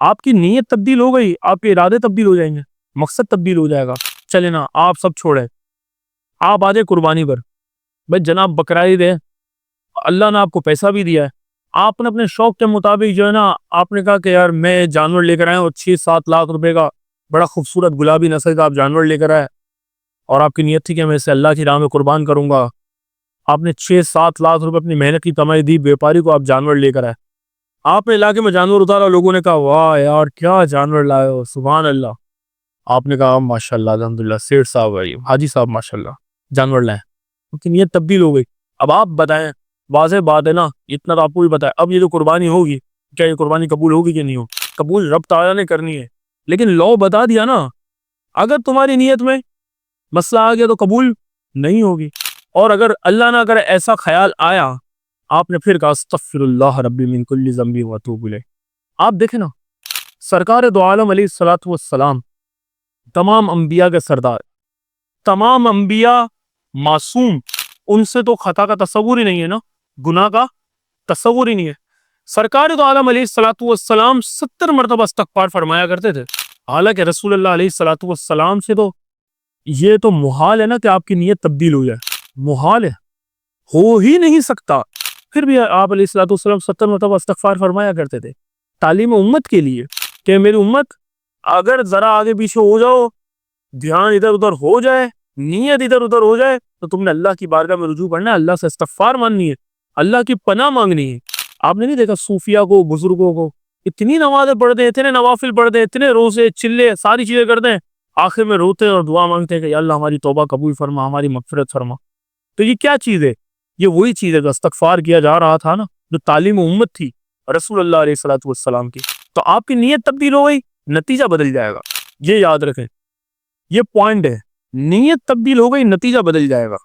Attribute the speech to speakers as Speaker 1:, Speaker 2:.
Speaker 1: آپ کی نیت تبدیل ہو گئی، آپ کے ارادے تبدیل ہو جائیں گے، مقصد تبدیل ہو جائے گا۔ چلے نا، آپ سب چھوڑیں، آپ آ جائیں قربانی پر۔ بھائی جناب بکرا عید ہے، اللہ نے آپ کو پیسہ بھی دیا ہے، آپ نے اپنے شوق کے مطابق جو ہے نا، آپ نے کہا کہ یار میں جانور لے کر آیا ہوں 6-7 لاکھ روپے کا، بڑا خوبصورت گلابی نسل کا آپ جانور لے کر آئے، اور آپ کی نیت تھی کہ میں اسے اللہ کی راہ میں قربان کروں گا۔ آپ نے 6-7 لاکھ روپے اپنی محنت کی کمائی دی، بیوپاری کو آپ جانور لے کر آئے، آپ نے علاقے میں جانور اتارا، لوگوں نے کہا واہ یار کیا جانور لائے ہو، سبحان اللہ۔ آپ نے کہا ماشاءاللہ الحمدللہ، سیٹھ صاحب بھائی، حاجی صاحب ماشاءاللہ جانور لائیں، کیونکہ نیت تبدیل ہو گئی۔ اب آپ بتائیں، واضح بات ہے نا، اتنا تو آپ کو بھی بتائیں، اب یہ جو قربانی ہوگی، کیا یہ قربانی قبول ہوگی کہ نہیں ہوگی؟ قبول رب تعالیٰ نے کرنی ہے، لیکن لو بتا دیا نا، اگر تمہاری نیت میں مسئلہ آ گیا تو قبول نہیں ہوگی، اور اگر اللہ نہ کرے ایسا خیال آیا، آپ نے پھر کہا استغفر اللہ ربی من کل ذنب واتوب الیہ۔ آپ دیکھیں نا، سرکار دو عالم علیہ الصلوۃ والسلام تمام انبیاء کے سردار، تمام انبیاء معصوم، ان سے تو خطا کا تصور ہی نہیں ہے نا، گناہ کا تصور ہی نہیں ہے۔ سرکار دو عالم علیہ الصلوۃ والسلام 70 مرتبہ استغفار فرمایا کرتے تھے، حالانکہ رسول اللہ علیہ الصلوۃ والسلام سے تو یہ تو محال ہے نا کہ آپ کی نیت تبدیل ہو جائے، محال ہے، ہو ہی نہیں سکتا۔ پھر بھی آپ علیہ الصلوۃ والسلام 70 مرتبہ استغفار فرمایا کرتے تھے، تعلیم امت کے لیے، کہ میری امت اگر ذرا آگے پیچھے ہو جاؤ، دھیان ادھر ادھر ہو جائے، نیت ادھر ادھر ہو جائے، تو تم نے اللہ کی بارگاہ میں رجوع کرنا ہے، اللہ سے استغفار ماننی ہے، اللہ کی پناہ مانگنی ہے۔ آپ نے نہیں دیکھا صوفیاء کو، بزرگوں کو، اتنی نمازیں پڑھتے ہیں، اتنے نوافل پڑھتے ہیں، اتنے روزے چلے ساری چیزیں کرتے ہیں، آخر میں روتے ہیں اور دعا مانگتے ہیں کہ یا اللہ ہماری توبہ قبول فرما، ہماری مغفرت فرما۔ تو یہ کیا چیز ہے؟ یہ وہی چیز ہے جو استغفار کیا جا رہا تھا نا، جو تعلیم امت تھی رسول اللہ علیہ الصلوۃ والسلام کی۔ تو آپ کی نیت تبدیل ہو گئی، نتیجہ بدل جائے گا، یہ یاد رکھیں، یہ پوائنٹ ہے، نیت تبدیل ہو گئی، نتیجہ بدل جائے گا۔